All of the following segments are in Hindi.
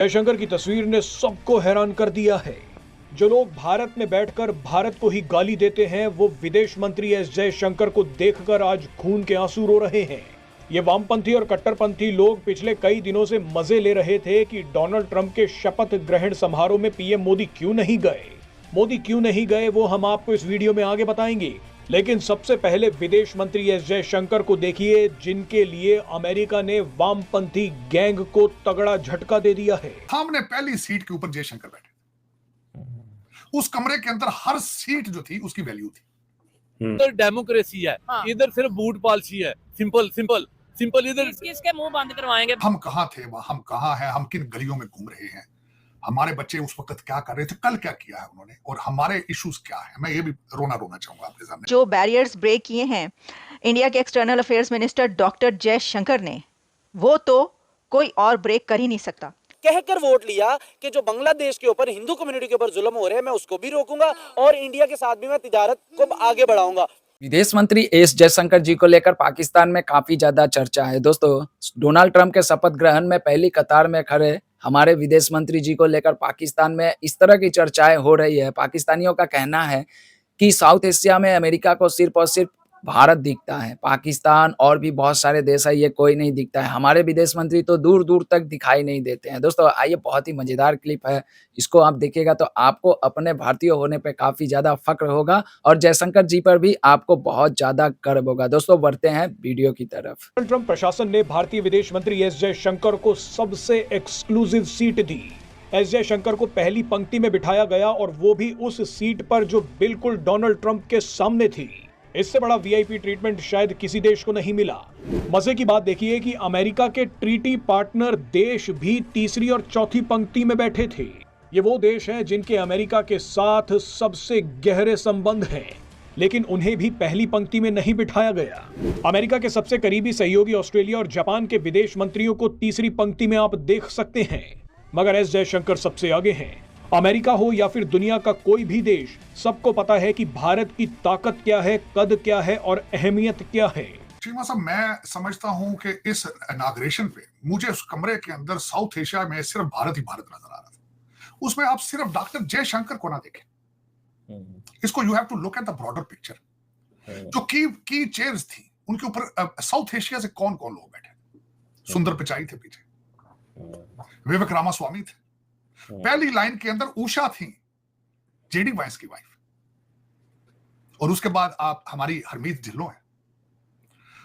जयशंकर की तस्वीर ने सबको हैरान कर दिया है। जो लोग भारत में बैठकर भारत को ही गाली देते हैं, वो विदेश मंत्री एस जयशंकर को देखकर आज खून के आंसू रो रहे हैं। ये वामपंथी और कट्टरपंथी लोग पिछले कई दिनों से मजे ले रहे थे कि डोनाल्ड ट्रंप के शपथ ग्रहण समारोह में पीएम मोदी क्यों नहीं गए, वो हम आपको इस वीडियो में आगे बताएंगे। लेकिन सबसे पहले विदेश मंत्री एस जयशंकर को देखिए, जिनके लिए अमेरिका ने वामपंथी गैंग को तगड़ा झटका दे दिया है। सामने पहली सीट के ऊपर जयशंकर बैठे, उस कमरे के अंदर हर सीट जो थी उसकी वैल्यू थी। इधर डेमोक्रेसी है, इधर सिर्फ बूट पॉलिसी है। सिंपल इधर किसके मुंह बंद करवाएंगे? हम कहाँ थे, हम कहाँ हैं, हम किन गलियों में घूम रहे हैं, हमारे बच्चे उस वक्त क्या कर रहे थे, कल क्या किया है उन्होंने, और हमारे इश्यूज क्या है। मैं ये भी रोना चाहूंगा आपके सामने। जो बैरियर्स ब्रेक किए हैं इंडिया के external affairs minister doctor Jaishankar ने, वो तो कोई और ब्रेक कर ही नहीं सकता। कहकर वोट लिया कि जो बांग्लादेश के ऊपर, हिंदू कम्युनिटी के ऊपर जुल्म हो रहे हैं, मैं उसको भी रोकूंगा और इंडिया के साथ भी मैं तिजारत को आगे बढ़ाऊंगा। विदेश मंत्री एस जयशंकर जी को लेकर पाकिस्तान में काफी ज्यादा चर्चा है। दोस्तों, डोनाल्ड ट्रंप के शपथ ग्रहण में पहली कतार में खड़े हमारे विदेश मंत्री जी को लेकर पाकिस्तान में इस तरह की चर्चाएं हो रही है। पाकिस्तानियों का कहना है कि साउथ एशिया में अमेरिका को सिर्फ और सिर्फ भारत दिखता है, पाकिस्तान और भी बहुत सारे देश है, ये कोई नहीं दिखता है। हमारे विदेश मंत्री तो दूर दूर तक दिखाई नहीं देते हैं। दोस्तों, आइए, बहुत ही मजेदार क्लिप है, इसको आप देखिएगा तो आपको अपने भारतीय होने पे काफी ज्यादा फक्र होगा और जयशंकर जी पर भी आपको बहुत ज्यादा गर्व होगा। दोस्तों, बढ़ते हैं वीडियो की तरफ। ट्रंप प्रशासन ने भारतीय विदेश मंत्री एस जयशंकर को सबसे एक्सक्लूसिव सीट दी। एस जयशंकर को पहली पंक्ति में बिठाया गया और वो भी उस सीट पर जो बिल्कुल डोनाल्ड ट्रंप के सामने थी। इससे बड़ा वीआईपी ट्रीटमेंट शायद किसी देश को नहीं मिला। मजे की बात देखिए कि अमेरिका के ट्रीटी पार्टनर देश भी तीसरी और चौथी पंक्ति में बैठे थे। ये वो देश हैं जिनके अमेरिका के साथ सबसे गहरे संबंध हैं, लेकिन उन्हें भी पहली पंक्ति में नहीं बिठाया गया। अमेरिका के सबसे करीबी सहयोगी ऑस्ट्रेलिया और जापान के विदेश मंत्रियों को तीसरी पंक्ति में आप देख सकते हैं, मगर एस जयशंकर सबसे आगे हैं। अमेरिका हो या फिर दुनिया का कोई भी देश, सबको पता है कि भारत की ताकत क्या है, कद क्या है और अहमियत क्या है। चीमा साहब, मैं समझता हूं कि इस इनॉग्रेशन पे मुझे उस कमरे के अंदर साउथ एशिया में सिर्फ भारत ही भारत नजर आ रहा था। उसमें आप सिर्फ डॉक्टर जयशंकर को ना देखें, इसको you have to look at the broader picture. जो की चेयर्स थी उनके ऊपर साउथ एशिया से कौन कौन लोग बैठे। सुंदर पिचाई थे पीछे, विवेक रामास्वामी थे, पहली लाइन के अंदर उषा थी, जेडी वाइस की वाइफ, और उसके बाद आप हमारी हरमीत ढिल्लों हैं,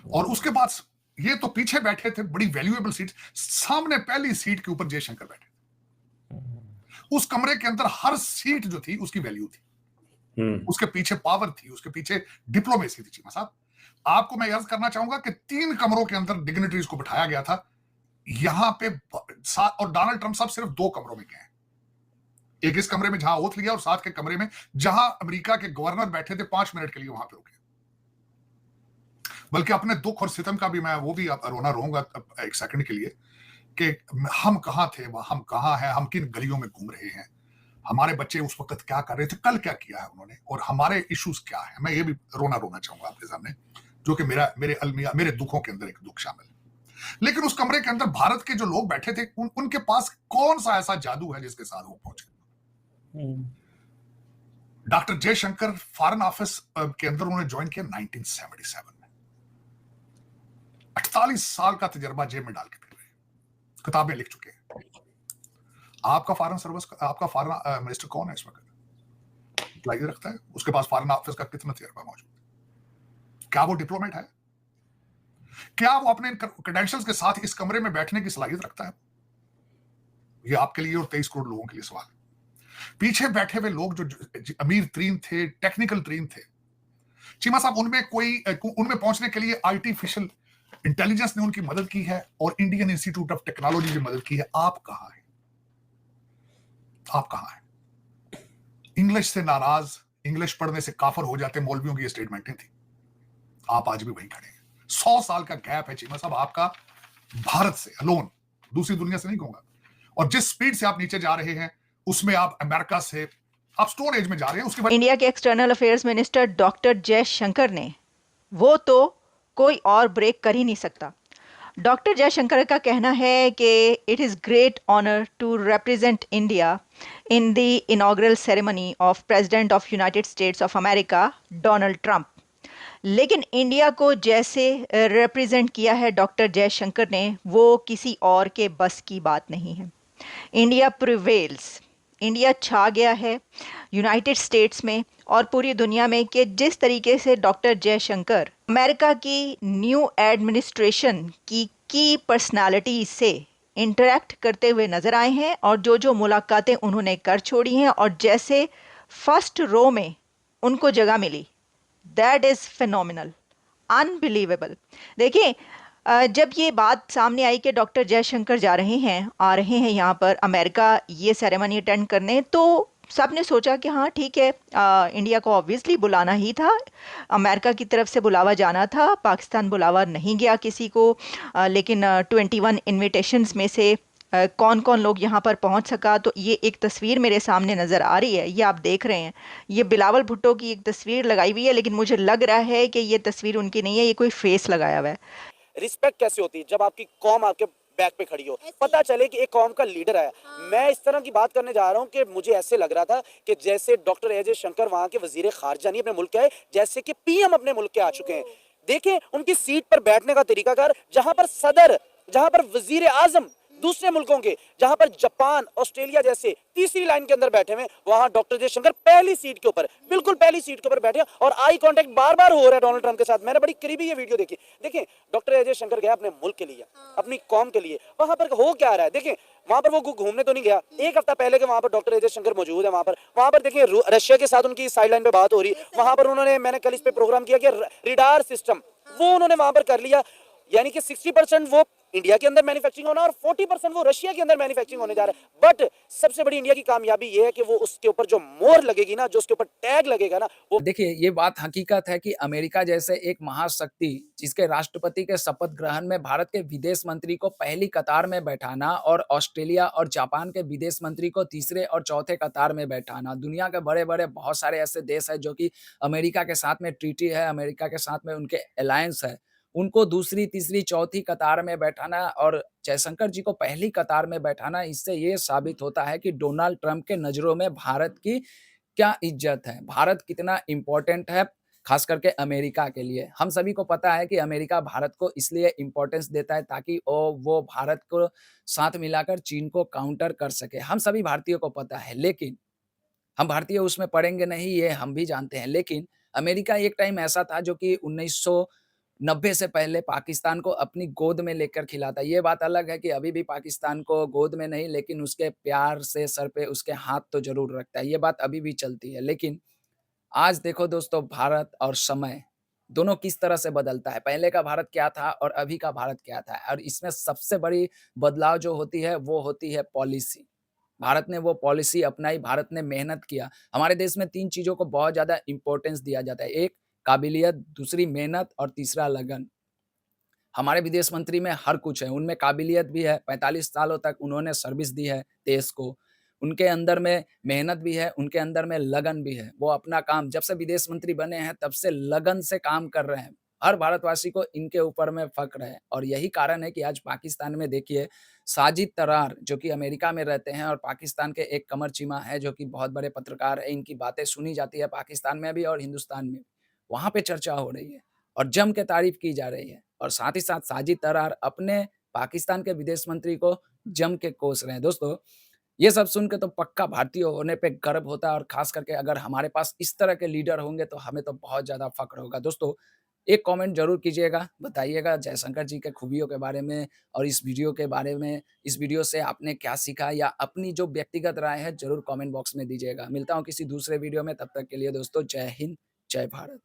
और उसके बाद ये तो पीछे बैठे थे, बड़ी वैल्यूएबल सीट। सामने पहली सीट के ऊपर जयशंकर बैठे। उस कमरे के अंदर हर सीट जो थी उसकी वैल्यू थी, उसके पीछे पावर थी, उसके पीछे डिप्लोमेसी थी। चीमा साहब, आपको मैं अर्ज करना चाहूंगा कि 3 कमरों के अंदर डिग्निटरीज को बिठाया गया था। यहां पे और डोनाल्ड ट्रंप साहब सिर्फ 2 कमरों में गए, एक इस कमरे में जहां ओथ लिया और साथ के कमरे में जहां अमेरिका के गवर्नर बैठे थे 5 मिनट के लिए वहां पे रुके। बल्कि अपने दुख और सितम का भी मैं वो भी रोना रहूंगा एक सेकंड के लिए कि हम कहां थे, हम कहां हैं, हम किन गलियों में घूम रहे हैं, हमारे बच्चे उस वक्त क्या कर रहे थे, कल क्या किया है उन्होंने, और हमारे इश्यूज क्या है। मैं ये भी रोना चाहूंगा आपके सामने, जो कि मेरे दुखों के अंदर एक दुख शामिल है। लेकिन उस कमरे के अंदर भारत के जो लोग बैठे थे, उनके पास कौन सा ऐसा जादू है जिसके साथ वो पहुंचे। डॉक्टर जयशंकर फॉरेन ऑफिस के अंदर उन्होंने ज्वाइन किया 1977 में। 48 साल का तजर्बा जेब में डाल के फिर रहे, किताबें लिख चुके हैं। आपका फॉरेन मिनिस्टर कौन है इस वक्त, लाइज रखता है, उसके पास फॉरेन ऑफिस का कितना तजर्बा मौजूद है? क्या वो डिप्लोमेट है? क्या वो अपने क्रेडेंशियल्स के साथ इस कमरे में बैठने की सलाहियत रखता है? ये आपके लिए और 23 करोड़ लोगों के लिए सवाल। पीछे बैठे हुए लोग जो अमीर तरीन थे, टेक्निकल तरीन थे, चीमा साहब, उनमें पहुंचने के लिए आर्टिफिशियल इंटेलिजेंस ने उनकी मदद की है और इंडियन इंस्टीट्यूट ऑफ टेक्नोलॉजी ने मदद की है। आप कहां हैं? आप कहां हैं? इंग्लिश से नाराज, इंग्लिश पढ़ने से काफर हो जाते मौलवियों की ये स्टेटमेंटें थी। आप आज भी वहीं खड़े हैं। 100 साल का गैप है चीमा साहब आपका भारत से, अलोन, दूसरी दुनिया से नहीं कहूंगा। और जिस स्पीड से आप नीचे जा रहे हैं उसमें आप अमेरिका से आप स्टोन एज में जा रहे हैं। उसके बाद इंडिया के external affairs minister doctor Jaishankar ने, वो तो कोई और ब्रेक कर ही नहीं सकता। डॉक्टर जयशंकर का कहना है कि it is great honour to represent India in the inaugural ceremony of president of United States of America Donald Trump. लेकिन इंडिया को जैसे रिप्रेजेंट किया है डॉक्टर जयशंकर ने, वो किसी और के बस की बात नहीं है। इंडिया प्रिवेल्स, इंडिया छा गया है यूनाइटेड स्टेट्स में और पूरी दुनिया में कि जिस तरीके से डॉक्टर जयशंकर अमेरिका की न्यू एडमिनिस्ट्रेशन की पर्सनालिटी से इंटरेक्ट करते हुए नज़र आए हैं और जो मुलाकातें उन्होंने कर छोड़ी हैं और जैसे फर्स्ट रो में उनको जगह मिली, दैट इज़ फिनोमिनल, अनबिलीवेबल। देखिए, जब ये बात सामने आई कि डॉक्टर जयशंकर आ रहे हैं यहाँ पर अमेरिका ये सेरेमनी अटेंड करने, तो सब ने सोचा कि हाँ ठीक है, इंडिया को ऑब्वियसली बुलाना ही था, अमेरिका की तरफ से बुलावा जाना था, पाकिस्तान बुलावा नहीं गया किसी को। लेकिन 21 इन्विटेशंस में से कौन कौन लोग यहाँ पर पहुँच सका, तो ये एक तस्वीर मेरे सामने नज़र आ रही है, ये आप देख रहे हैं। ये बिलावल भुट्टो की एक तस्वीर लगाई हुई है, लेकिन मुझे लग रहा है कि ये तस्वीर उनकी नहीं है, ये कोई फेस लगाया हुआ है। रिस्पेक्ट कैसे होती है जब आपकी कौम आपके बैक पे खड़ी हो, पता चले कि एक कौम का लीडर आया। मैं इस तरह की बात करने जा रहा हूं कि मुझे ऐसे लग रहा था कि जैसे डॉक्टर एस जयशंकर वहां के वजीर खारजा नहीं अपने मुल्क के आए, जैसे कि पीएम अपने मुल्क के आ चुके हैं। देखें उनकी सीट पर बैठने का तरीकाकार, जहां पर सदर, जहां पर वजीर आजम दूसरे मुल्कों के, जहां पर जापान, ऑस्ट्रेलिया जैसे तीसरी लाइन के अंदर बैठे हुए, वहां डॉक्टर जयशंकर पहली सीट के ऊपर, बिल्कुल पहली सीट के ऊपर बैठे और आई कांटेक्ट बार बार हो रहा है डोनाल्ड ट्रंप के साथ। मैंने बड़ी करीबी ये वीडियो देखी। देखिए डॉक्टर अजय शंकर गया अपने मुल्क के लिए, अपनी कौम के लिए, वहां पर हो क्या रहा है। देखिए वहां पर वो घूमने तो नहीं गया, एक हफ्ता पहले के वहां पर डॉक्टर अजय शंकर मौजूद है। वहां पर देखिए रशिया के साथ उनकी साइड लाइन पे बात हो रही है। वहां पर उन्होंने, मैंने कल इस पे प्रोग्राम किया कि रिडार सिस्टम वो उन्होंने वहां पर कर लिया, यानी कि 60% वो इंडिया के अंदर मैन्युफैक्चरिंग होना और 40% वो रशिया के अंदर मैन्युफैक्चरिंग होने जा रहा है। बट सबसे बड़ी इंडिया की कामयाबी ये है कि वो उसके ऊपर जो मोहर लगेगी ना, जो उसके ऊपर टैग लगेगा ना, वो देखिए ये बात हकीकत है कि अमेरिका जैसे एक महाशक्ति जिसके राष्ट्रपति के शपथ ग्रहण में भारत के विदेश मंत्री को पहली कतार में बैठाना और ऑस्ट्रेलिया और जापान के विदेश मंत्री को तीसरे और चौथे कतार में बैठाना, दुनिया के बड़े-बड़े बहुत सारे ऐसे देश हैं जो कि अमेरिका के साथ में ट्रीटी है, अमेरिका के साथ में उनके अलायंस है, उनको दूसरी, तीसरी, चौथी कतार में बैठाना और जयशंकर जी को पहली कतार में बैठाना, इससे ये साबित होता है कि डोनाल्ड ट्रंप के नज़रों में भारत की क्या इज्जत है, भारत कितना इम्पोर्टेंट है, खास करके अमेरिका के लिए। हम सभी को पता है कि अमेरिका भारत को इसलिए इम्पोर्टेंस देता है ताकि वो भारत को साथ मिलाकर चीन को काउंटर कर सके। हम सभी भारतीयों को पता है, लेकिन हम भारतीय उसमें पड़ेंगे नहीं, ये हम भी जानते हैं। लेकिन अमेरिका एक टाइम ऐसा था जो कि 1990 से पहले पाकिस्तान को अपनी गोद में लेकर खिलाता। ये बात अलग है कि अभी भी पाकिस्तान को गोद में नहीं, लेकिन उसके प्यार से सर पे उसके हाथ तो ज़रूर रखता है। ये बात अभी भी चलती है। लेकिन आज देखो दोस्तों, भारत और समय दोनों किस तरह से बदलता है। पहले का भारत क्या था और अभी का भारत क्या था, और इसमें सबसे बड़ी बदलाव जो होती है वो होती है पॉलिसी। भारत ने वो पॉलिसी अपनाई, भारत ने मेहनत किया। हमारे देश में 3 चीज़ों को बहुत ज़्यादा इम्पोर्टेंस दिया जाता है। एक काबिलियत, दूसरी मेहनत और तीसरा लगन। हमारे विदेश मंत्री में हर कुछ है, उनमें काबिलियत भी है, 45 सालों तक उन्होंने सर्विस दी है देश को। उनके अंदर में मेहनत भी है, उनके अंदर में लगन भी है। वो अपना काम जब से विदेश मंत्री बने हैं तब से लगन से काम कर रहे हैं। हर भारतवासी को इनके ऊपर में फ़ख्र है और यही कारण है कि आज पाकिस्तान में देखिए साजिद तरार जो कि अमेरिका में रहते हैं और पाकिस्तान के एक कमर चीमा है जो कि बहुत बड़े पत्रकार हैं, इनकी बातें सुनी जाती है पाकिस्तान में भी और हिंदुस्तान में भी। वहाँ पे चर्चा हो रही है और जम के तारीफ़ की जा रही है और साथ ही साथ साजिद तरार अपने पाकिस्तान के विदेश मंत्री को जम के कोस रहे हैं। दोस्तों, ये सब सुन के तो पक्का भारतीय होने पे गर्व होता है और ख़ास करके अगर हमारे पास इस तरह के लीडर होंगे तो हमें तो बहुत ज़्यादा फ़ख्र होगा। दोस्तों, एक कमेंट ज़रूर कीजिएगा, बताइएगा जयशंकर जी के खूबियों के बारे में और इस वीडियो के बारे में। इस वीडियो से आपने क्या सीखा या अपनी जो व्यक्तिगत राय है ज़रूर कमेंट बॉक्स में दीजिएगा। मिलता हूँ किसी दूसरे वीडियो में, तब तक के लिए दोस्तों जय हिंद, जय भारत।